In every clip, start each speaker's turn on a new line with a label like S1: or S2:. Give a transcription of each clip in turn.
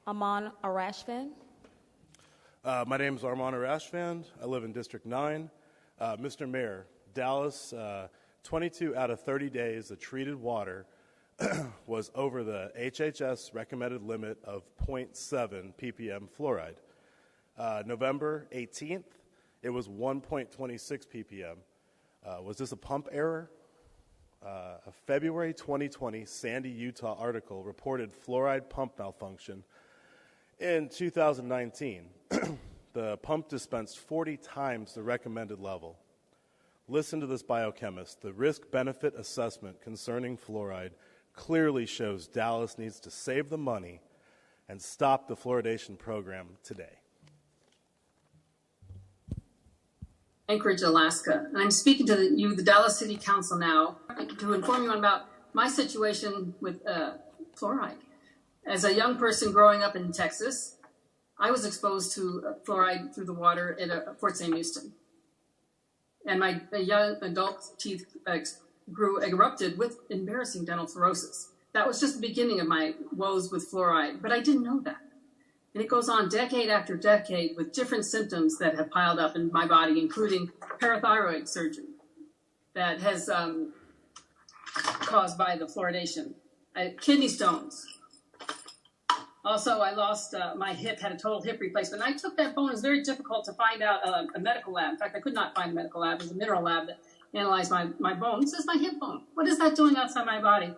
S1: Amon Arashvan.
S2: My name is Armand Arashvan. I live in District 9. Mr. Mayor, Dallas, 22 out of 30 days, the treated water was over the HHS recommended limit of 0.7 ppm fluoride. November 18th, it was 1.26 ppm. Was this a pump error? A February 2020 Sandy, Utah article reported fluoride pump malfunction. In 2019, the pump dispensed 40 times the recommended level. Listen to this biochemist. The risk-benefit assessment concerning fluoride clearly shows Dallas needs to save the money and stop the fluoridation program today.
S3: Anchorage, Alaska. And I'm speaking to the Dallas City Council now to inform you about my situation with fluoride. As a young person growing up in Texas, I was exposed to fluoride through the water at Fort St. Houston. And my young adult teeth erupted with embarrassing dental fluorosis. That was just the beginning of my woes with fluoride, but I didn't know that. And it goes on decade after decade with different symptoms that have piled up in my body, including parathyroid surgery that has caused by the fluoridation, kidney stones. Also, I lost my hip, had a total hip replacement. I took that bone. It was very difficult to find out a medical lab. In fact, I could not find a medical lab. It was a mineral lab that analyzed my bone. It says my hip bone. What is that doing outside my body?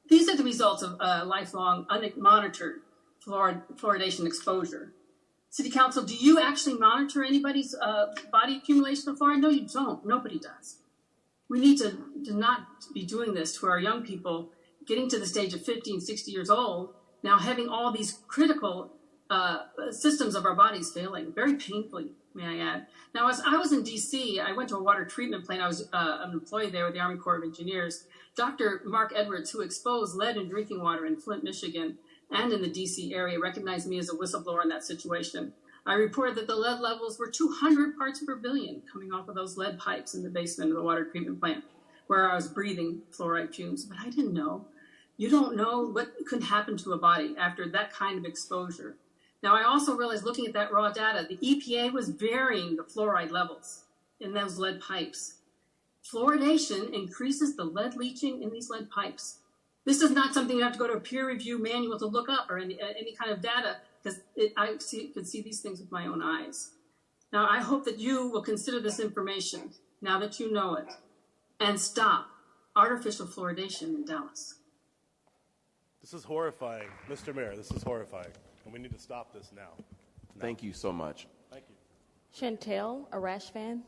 S3: These are the results of lifelong, unmonitored fluoridation exposure. City Council, do you actually monitor anybody's body accumulation of fluoride? No, you don't. Nobody does. We need to not be doing this to our young people, getting to the stage of 50 and 60 years old, now having all these critical systems of our bodies failing, very painfully, may I add. Now, as I was in D.C., I went to a water treatment plant. I was an employee there with the Army Corps of Engineers. Dr. Mark Edwards, who exposed lead in drinking water in Flint, Michigan, and in the D.C. area, recognized me as a whistleblower in that situation. I reported that the lead levels were 200 parts per billion coming off of those lead pipes in the basement of the water treatment plant where I was breathing fluoride fumes. But I didn't know. You don't know what could happen to a body after that kind of exposure. Now, I also realized looking at that raw data, the EPA was varying the fluoride levels in those lead pipes. Fluoridation increases the lead leaching in these lead pipes. This is not something you have to go to a peer review manual to look up or any kind of data, because I could see these things with my own eyes. Now, I hope that you will consider this information, now that you know it, and stop artificial fluoridation in Dallas.
S2: This is horrifying. Mr. Mayor, this is horrifying, and we need to stop this now.
S4: Thank you so much.
S2: Thank you.
S1: Chantel Arashvan.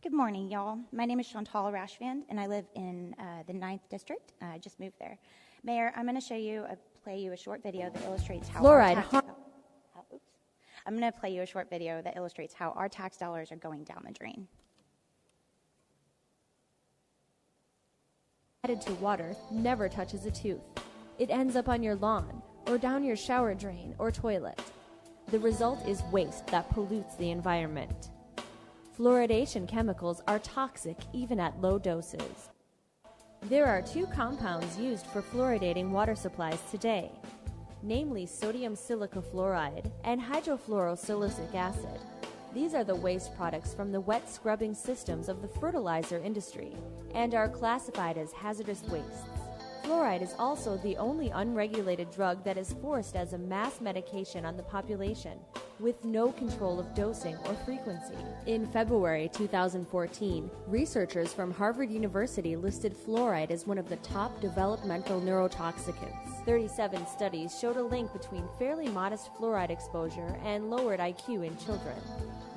S5: Good morning, y'all. My name is Chantal Rashvand, and I live in the 9th District. I just moved there. Mayor, I'm going to play you a short video that illustrates how I'm going to play you a short video that illustrates how our tax dollars are going down the drain.
S6: Added to water never touches a tooth. It ends up on your lawn, or down your shower drain or toilet. The result is waste that pollutes the environment. Fluoridation chemicals are toxic even at low doses. There are two compounds used for fluoridating water supplies today, namely sodium silicofluoride and hydrofluorosilicic acid. These are the waste products from the wet scrubbing systems of the fertilizer industry and are classified as hazardous wastes. Fluoride is also the only unregulated drug that is forced as a mass medication on the population, with no control of dosing or frequency. In February 2014, researchers from Harvard University listed fluoride as one of the top developmental neurotoxicants. 37 studies showed a link between fairly modest fluoride exposure and lowered IQ in children.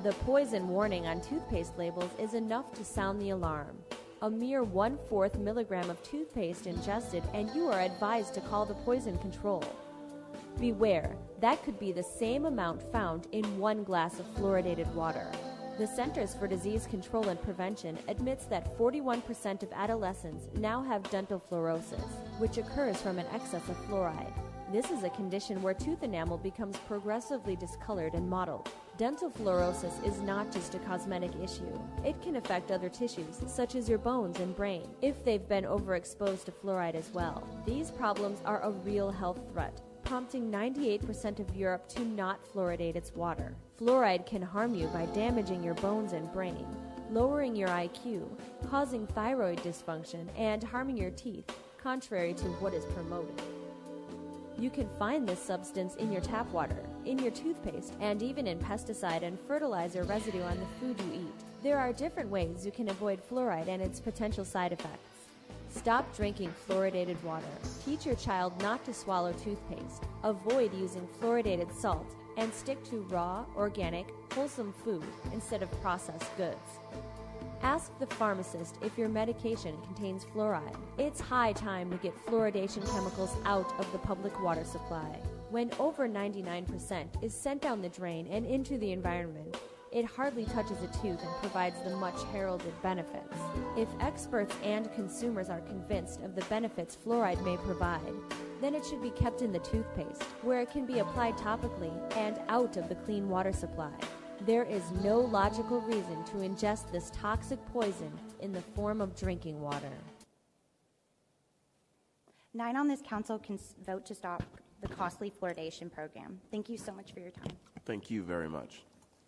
S6: The poison warning on toothpaste labels is enough to sound the alarm. A mere 1/4 milligram of toothpaste ingested and you are advised to call the poison control. Beware, that could be the same amount found in 1 glass of fluoridated water. The Centers for Disease Control and Prevention admits that 41% of adolescents now have dental fluorosis, which occurs from an excess of fluoride. This is a condition where tooth enamel becomes progressively discolored and mottled. Dental fluorosis is not just a cosmetic issue. It can affect other tissues, such as your bones and brain, if they've been overexposed to fluoride as well. These problems are a real health threat, prompting 98% of Europe to not fluoridate its water. Fluoride can harm you by damaging your bones and brain, lowering your IQ, causing thyroid dysfunction, and harming your teeth, contrary to what is promoted. You can find this substance in your tap water, in your toothpaste, and even in pesticide and fertilizer residue on the food you eat. There are different ways you can avoid fluoride and its potential side effects. Stop drinking fluoridated water. Teach your child not to swallow toothpaste. Avoid using fluoridated salt, and stick to raw, organic, wholesome food instead of processed goods. Ask the pharmacist if your medication contains fluoride. It's high time to get fluoridation chemicals out of the public water supply. When over 99% is sent down the drain and into the environment, it hardly touches a tooth and provides the much heralded benefits. If experts and consumers are convinced of the benefits fluoride may provide, then it should be kept in the toothpaste, where it can be applied topically and out of the clean water supply. There is no logical reason to ingest this toxic poison in the form of drinking water.
S5: 9 on this council can vote to stop the costly fluoridation program. Thank you so much for your time.
S4: Thank you very much.